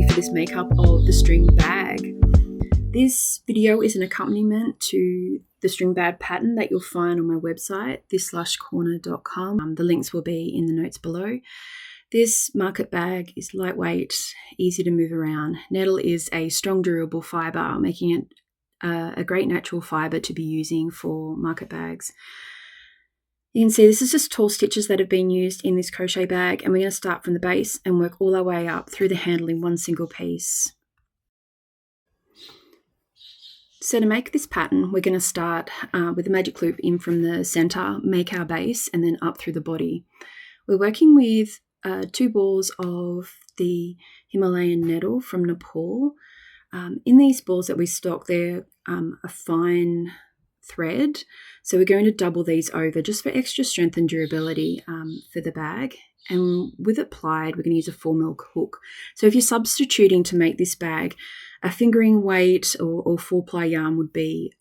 me for this makeup of the string bag. This video is an accompaniment to the string bag pattern that you'll find on my website, this-corner.com. The links will be in the notes below. This market bag is lightweight, easy to move around. Nettle is a strong, durable fibre, making it a great natural fibre to be using for market bags. You can see this is just tall stitches that have been used in this crochet bag, and we're going to start from the base and work all our way up through the handle in one single piece. So to make this pattern, we're going to start with the magic loop in from the center, make our base, and then up through the body. We're working with 2 balls of the Himalayan nettle from Nepal. In these balls that we stock, they're a fine thread, so we're going to double these over just for extra strength and durability for the bag. And with it plied, we're going to use a 4mm hook. So if you're substituting to make this bag, a fingering weight or 4-ply yarn would be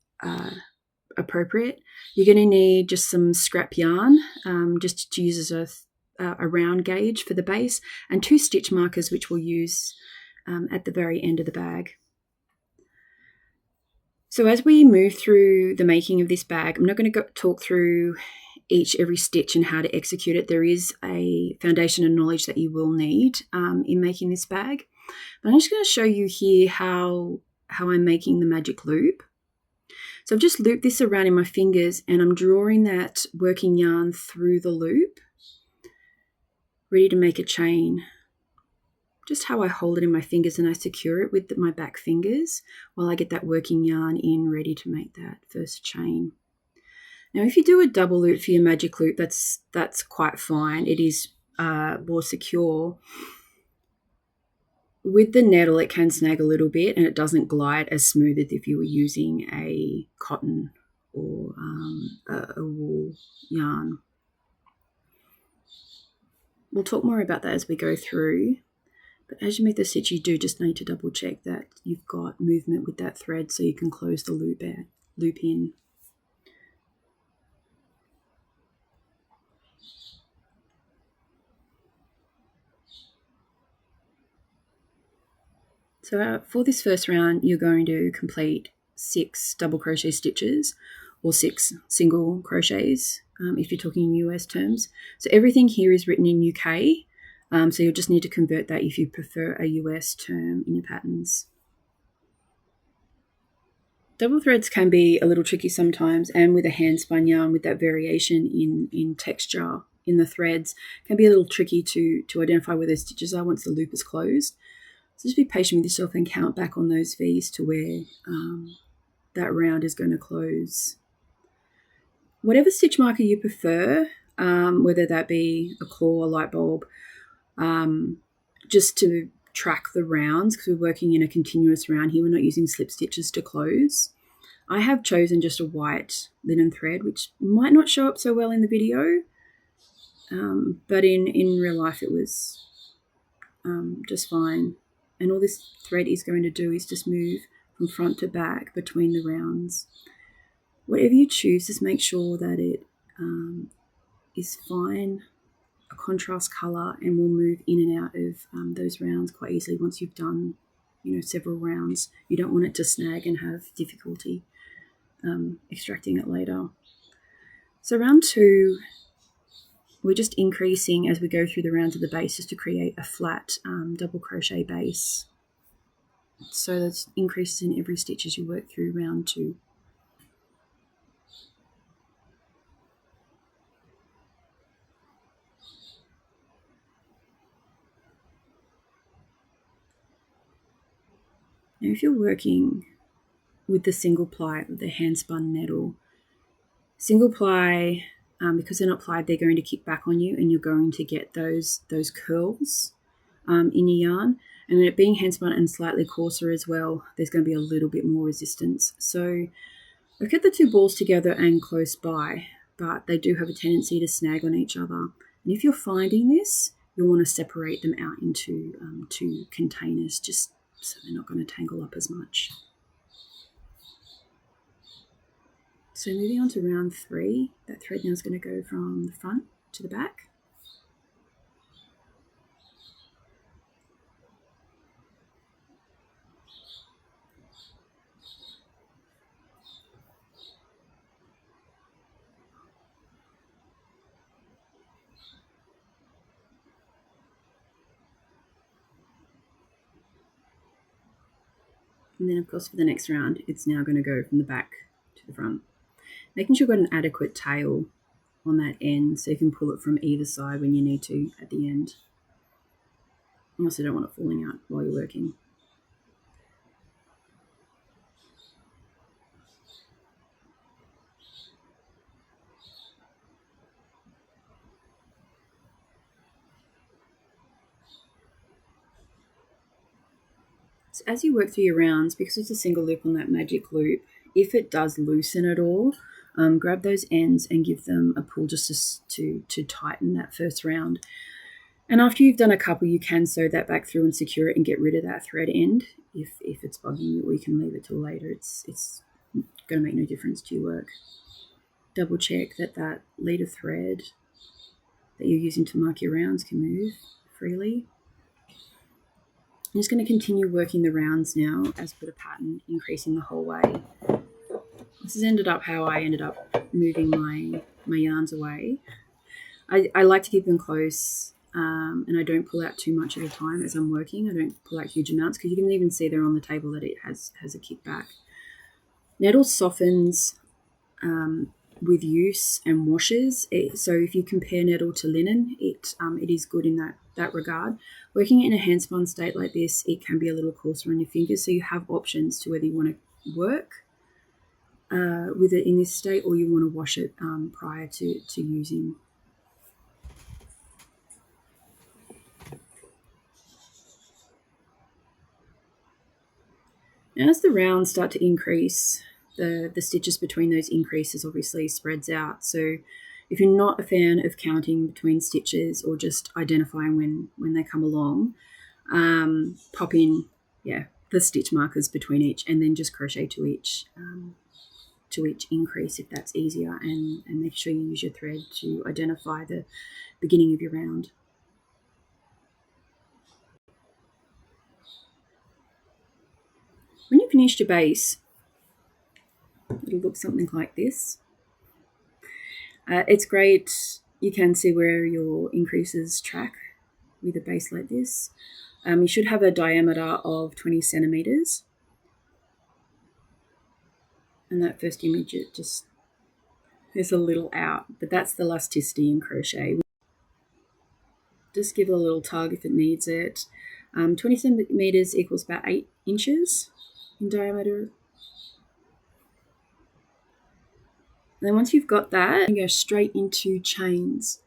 appropriate. You're going to need just some scrap yarn, just to use as a round gauge for the base, and 2 stitch markers, which we'll use at the very end of the bag. So as we move through the making of this bag, I'm not going to talk through every stitch and how to execute it. There is a foundation of knowledge that you will need in making this bag. But I'm just going to show you here how I'm making the magic loop. So I've just looped this around in my fingers, and I'm drawing that working yarn through the loop, ready to make a chain. Just how I hold it in my fingers, and I secure it with my back fingers while I get that working yarn in, ready to make that first chain. Now, if you do a double loop for your magic loop, that's quite fine. It is more secure. With the nettle, it can snag a little bit, and it doesn't glide as smooth as if you were using a cotton or a wool yarn. We'll talk more about that as we go through. But as you make the stitch, you do just need to double check that you've got movement with that thread so you can close the loop in. So for this first round, you're going to complete 6 double crochet stitches or 6 single crochets if you're talking in US terms. So everything here is written in UK. So you'll just need to convert that if you prefer a US term in your patterns. Double threads can be a little tricky sometimes, and with a hand spun yarn with that variation in texture in the threads can be a little tricky to identify where those stitches are once the loop is closed. So just be patient with yourself and count back on those V's to where that round is going to close. Whatever stitch marker you prefer, whether that be a claw, a light bulb, just to track the rounds, because we're working in a continuous round here. We're not using slip stitches to close. I have chosen just a white linen thread, which might not show up so well in the video, but in real life it was just fine. And all this thread is going to do is just move from front to back between the rounds. Whatever you choose, just make sure that it is fine, a contrast colour, and will move in and out of those rounds quite easily once you've done, several rounds. You don't want it to snag and have difficulty extracting it later. So round 2, we're just increasing as we go through the rounds of the base just to create a flat double crochet base. So there's increases in every stitch as you work through round 2. Now, if you're working with the single ply, with the hand spun nettle, single ply, because they're not plied, they're going to kick back on you, and you're going to get those curls in your yarn. And it being hand spun and slightly coarser as well, there's going to be a little bit more resistance. So look at the 2 balls together and close by, but they do have a tendency to snag on each other. And if you're finding this, you'll want to separate them out into 2 containers, just so they're not going to tangle up as much. So moving on to round 3, that thread now is going to go from the front to the back. And then of course for the next round, it's now going to go from the back to the front. Making sure you've got an adequate tail on that end so you can pull it from either side when you need to at the end. You also don't want it falling out while you're working. So as you work through your rounds, because it's a single loop on that magic loop, if it does loosen at all, grab those ends and give them a pull just to tighten that first round. And after you've done a couple, you can sew that back through and secure it and get rid of that thread end if it's bugging you, or you can leave it till later. It's going to make no difference to your work. Double check that lead of thread that you're using to mark your rounds can move freely. I'm just going to continue working the rounds now as per the pattern, increasing the whole way. This has ended up how I ended up moving my yarns away. I like to keep them close, and I don't pull out too much at a time as I'm working. I don't pull out huge amounts because you can even see there on the table that it has a kickback. Nettle softens with use and washes. So if you compare nettle to linen, it is good in that regard. Working in a hand spun state like this, it can be a little coarser on your fingers, so you have options to whether you want to work with it in this state or you want to wash it prior to using. Now as the rounds start to increase, the stitches between those increases obviously spreads out. So if you're not a fan of counting between stitches or just identifying when they come along, pop in the stitch markers between each and then just crochet to each increase if that's easier, and make sure you use your thread to identify the beginning of your round. When you've finished your base, it'll look something like this. It's great. You can see where your increases track with a base like this. You should have a diameter of 20 centimeters. And that first image, it just is a little out, but that's the elasticity in crochet. Just give it a little tug if it needs it. 20 centimeters equals about 8 inches in diameter. And then once you've got that, you go straight into chains.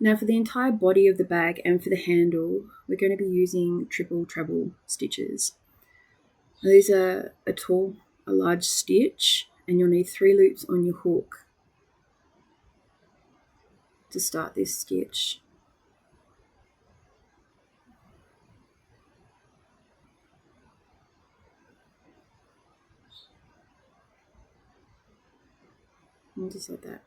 Now for the entire body of the bag and for the handle, we're going to be using triple treble stitches. Now these are a large stitch, and you'll need 3 loops on your hook to start this stitch. And just like that.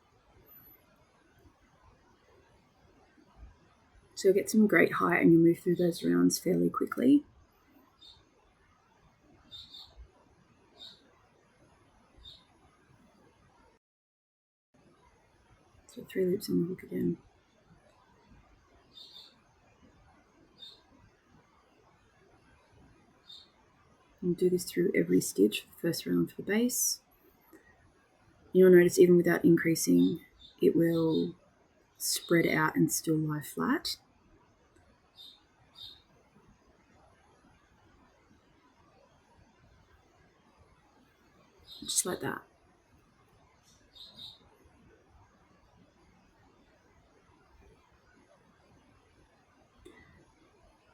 So you'll get some great height and you'll move through those rounds fairly quickly. So 3 loops on the hook again. And do this through every stitch for the first round for the base. You'll notice even without increasing, it will spread out and still lie flat. Just like that.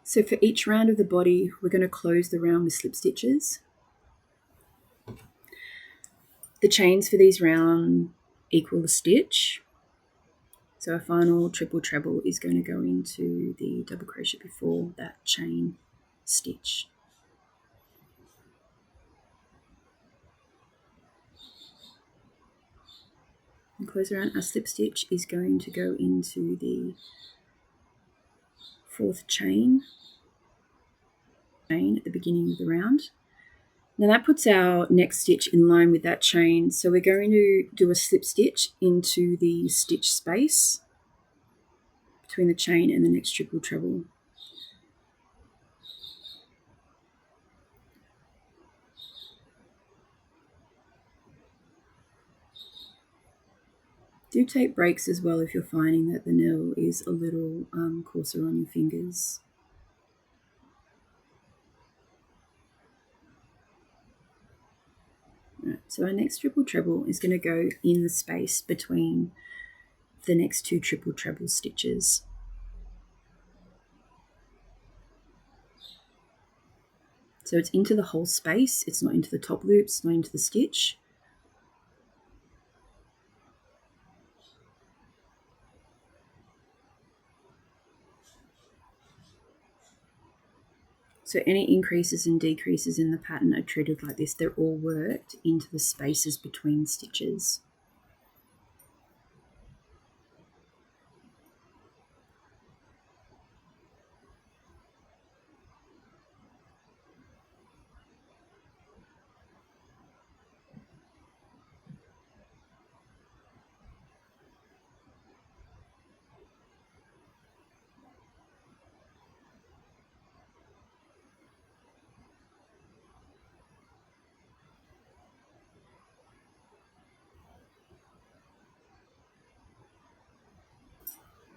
So for each round of the body, we're going to close the round with slip stitches. The chains for these rounds equal the stitch. So our final triple treble is going to go into the double crochet before that chain stitch. And close around, our slip stitch is going to go into the 4th chain at the beginning of the round. Now that puts our next stitch in line with that chain. So we're going to do a slip stitch into the stitch space between the chain and the next triple treble. Do take breaks as well if you're finding that the nettle is a little coarser on your fingers. Right, so our next triple treble is going to go in the space between the next 2 triple treble stitches. So it's into the whole space, it's not into the top loops, not into the stitch. So any increases and decreases in the pattern are treated like this. They're all worked into the spaces between stitches.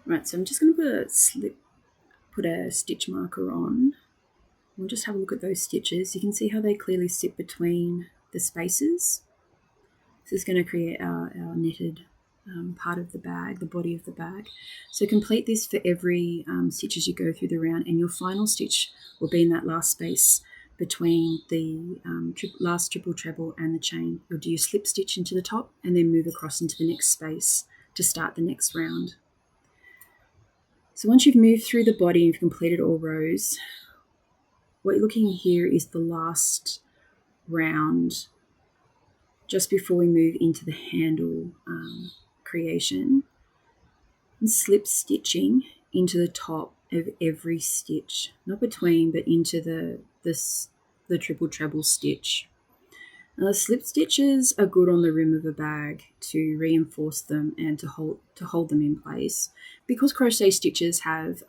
Right, so I'm just going to put a stitch marker on. We'll just have a look at those stitches. You can see how they clearly sit between the spaces. This is going to create our knitted part of the bag, the body of the bag. So complete this for every stitch as you go through the round, and your final stitch will be in that last space between the last triple treble and the chain. You'll do your slip stitch into the top and then move across into the next space to start the next round. So once you've moved through the body and you've completed all rows, what you're looking here is the last round just before we move into the handle creation, and slip stitching into the top of every stitch, not between, but into the triple treble stitch. Now the slip stitches are good on the rim of a bag to reinforce them and to hold them in place. Because crochet stitches have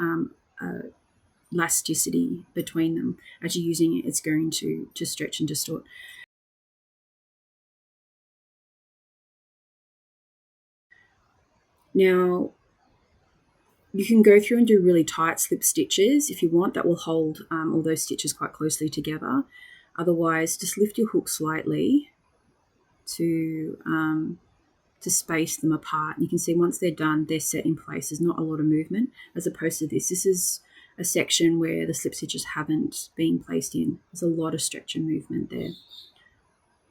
elasticity between them, as you're using it, it's going to stretch and distort. Now, you can go through and do really tight slip stitches if you want. That will hold all those stitches quite closely together. Otherwise, just lift your hook slightly to space them apart. And you can see once they're done, they're set in place. There's not a lot of movement, as opposed to this. This is a section where the slip stitches haven't been placed in. There's a lot of stretch and movement there.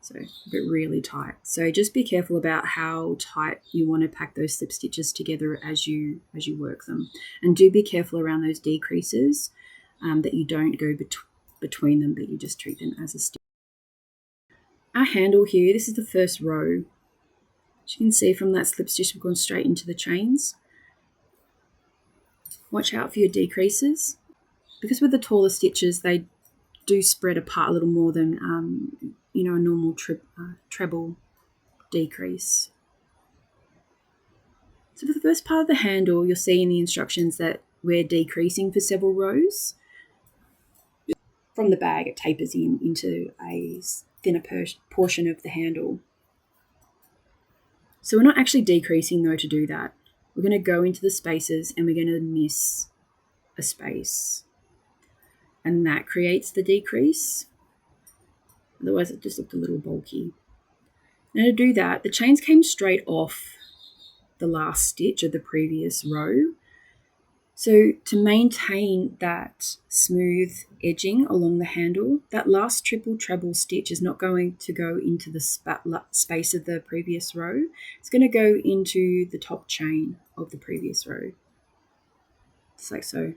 So but really tight. So just be careful about how tight you want to pack those slip stitches together as you work them. And do be careful around those decreases, that you don't go between them, but you just treat them as a stitch. Our handle here, this is the first row. As you can see from that slip stitch, we've gone straight into the chains. Watch out for your decreases, because with the taller stitches, they do spread apart a little more than a normal treble decrease. So for the first part of the handle, you'll see in the instructions that we're decreasing for several rows. From the bag, it tapers into a thinner portion of the handle. So we're not actually decreasing though to do that. We're going to go into the spaces and we're going to miss a space. And that creates the decrease. Otherwise it just looked a little bulky. Now to do that, the chains came straight off the last stitch of the previous row. So to maintain that smooth edging along the handle, that last triple treble stitch is not going to go into the space of the previous row. It's going to go into the top chain of the previous row, just like so.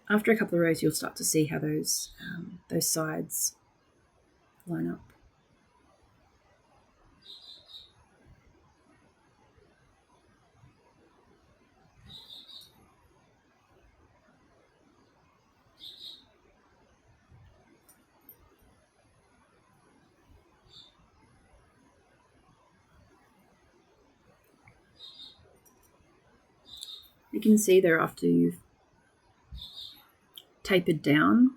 After a couple of rows, you'll start to see how those sides line up. You can see there after you've tapered down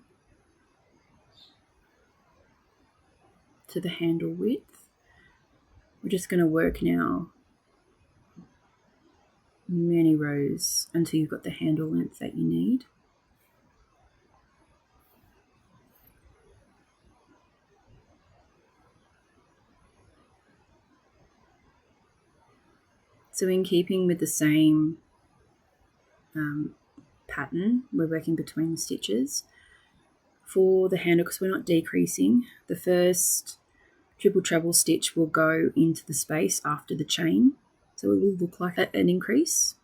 to the handle width, We're just going to work now many rows until you've got the handle length that you need. So in keeping with the same pattern, we're working between the stitches. For the handle, because we're not decreasing, the first triple treble stitch will go into the space after the chain. So it will look like an increase.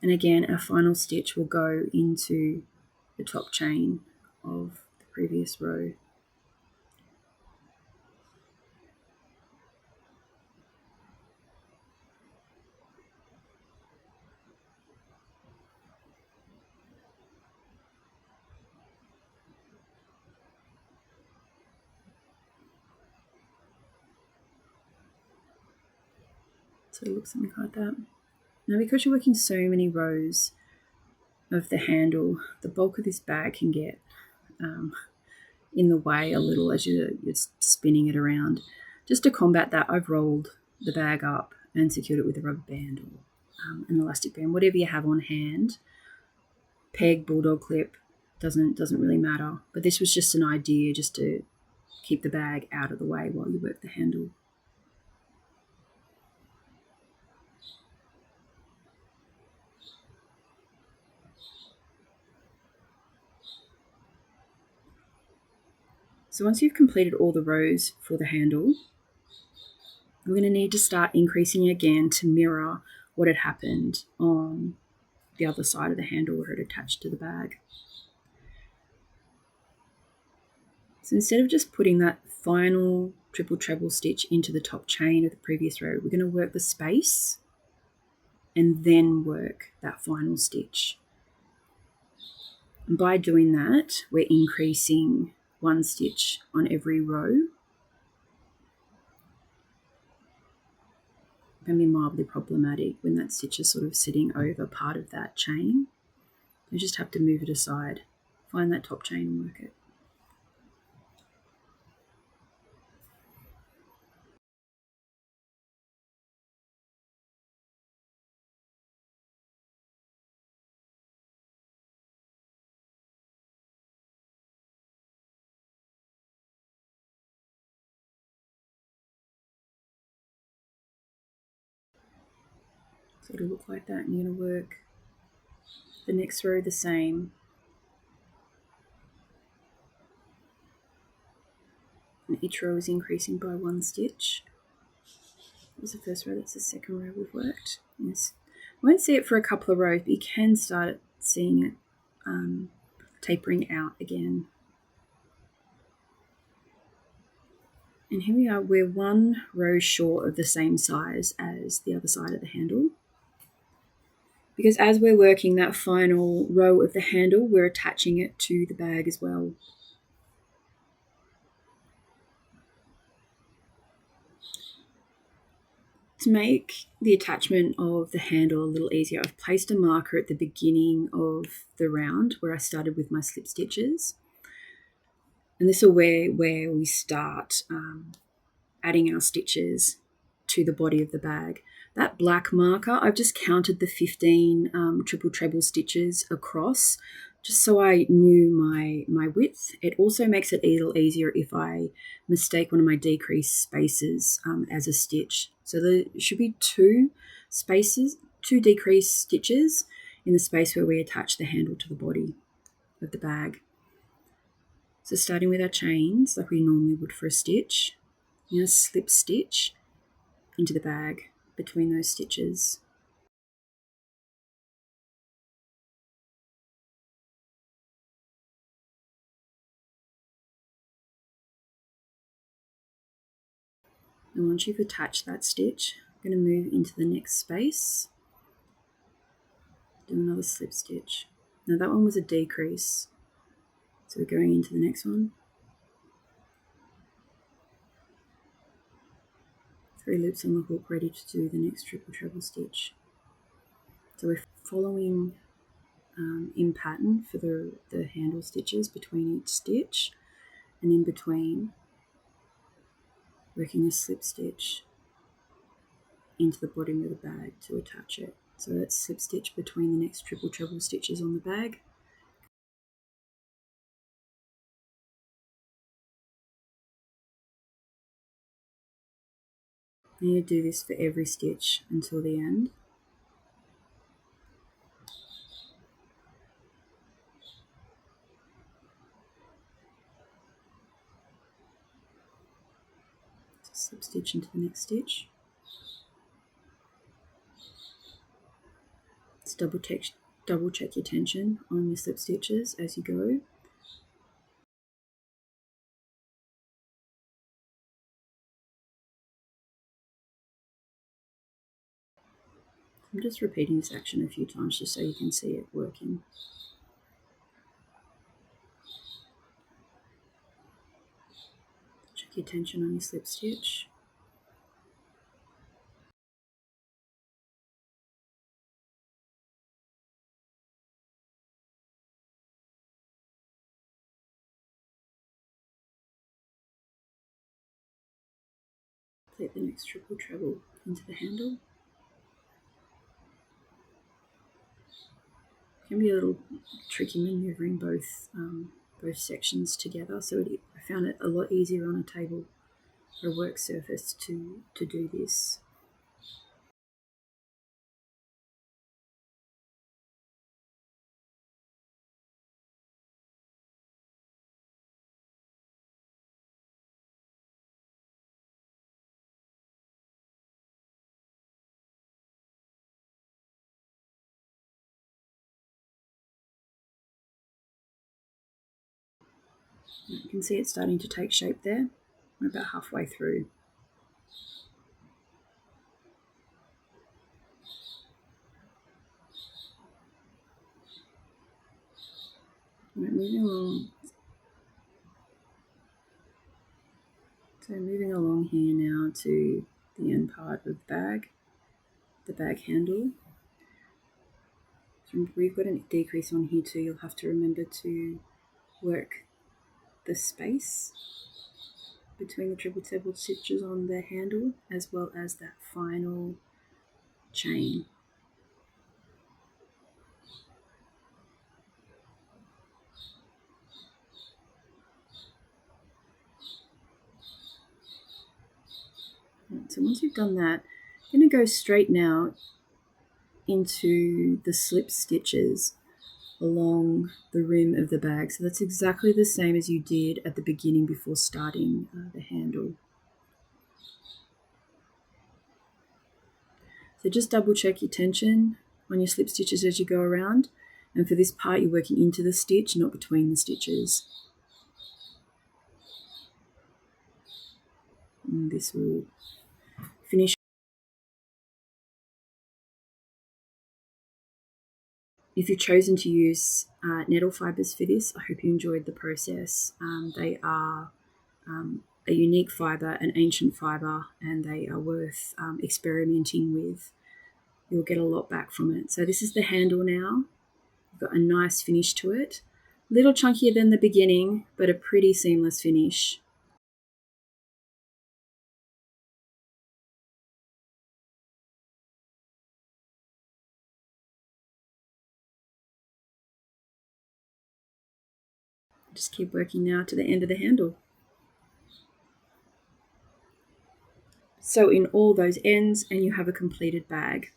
And again, our final stitch will go into the top chain of the previous row. So it looks something like that. Now, because you're working so many rows of the handle, the bulk of this bag can get in the way a little as you're spinning it around. Just to combat that, I've rolled the bag up and secured it with a rubber band or an elastic band, whatever you have on hand. Peg, bulldog clip, doesn't really matter. But this was just an idea, just to keep the bag out of the way while you work the handle. So once you've completed all the rows for the handle, we're going to need to start increasing again to mirror what had happened on the other side of the handle where it attached to the bag. So instead of just putting that final triple treble stitch into the top chain of the previous row, we're going to work the space and then work that final stitch. And by doing that, we're increasing one stitch on every row. It can be mildly problematic when that stitch is sort of sitting over part of that chain. You just have to move it aside, find that top chain and work it. So it'll look like that, and you're going to work the next row the same. And each row is increasing by one stitch. That was the first row, that's the second row we've worked. Yes. I won't see it for a couple of rows, but you can start seeing it tapering out again. And here we are, we're one row short of the same size as the other side of the handle. Because as we're working that final row of the handle, we're attaching it to the bag as well. To make the attachment of the handle a little easier, I've placed a marker at the beginning of the round where I started with my slip stitches. And this is where we start adding our stitches to the body of the bag. That black marker, I've just counted the 15 triple treble stitches across, just so I knew my width. It also makes it a little easier if I mistake one of my decreased spaces as a stitch. So there should be two decreased stitches in the space where we attach the handle to the body of the bag. So starting with our chains, like we normally would for a stitch, you're going to slip stitch into the bag between those stitches. And once you've attached that stitch, I'm going to move into the next space, do another slip stitch. Now that one was a decrease, so we're going into the next one. 3 loops on the hook, ready to do the next triple treble stitch. So we're following in pattern for the handle stitches between each stitch, and in between working a slip stitch into the bottom of the bag to attach it. So that's slip stitch between the next triple treble stitches on the bag. And you do this for every stitch until the end. So slip stitch into the next stitch. Just double check your tension on your slip stitches as you go. I'm just repeating this action a few times just so you can see it working. Check your tension on your slip stitch. Take the next triple treble into the handle. It can be a little tricky manoeuvring both sections together, so I found it a lot easier on a table or a work surface to do this. You can see it's starting to take shape there. We're about halfway through. Right, moving along. So moving along here now to the end part of the bag handle. So we've got a decrease on here too. You'll have to remember to work the space between the triple treble stitches on the handle, as well as that final chain. Right, so once you've done that, you're going to go straight now into the slip stitches along the rim of the bag. So that's exactly the same as you did at the beginning before starting the handle. So just double check your tension on your slip stitches as you go around. And for this part, you're working into the stitch, not between the stitches. And this will finish. If you've chosen to use nettle fibres for this, I hope you enjoyed the process. They are a unique fibre, an ancient fibre, and they are worth experimenting with. You'll get a lot back from it. So this is the handle now. You've got a nice finish to it. A little chunkier than the beginning, but a pretty seamless finish. Just keep working now to the end of the handle. Sew in all those ends and you have a completed bag.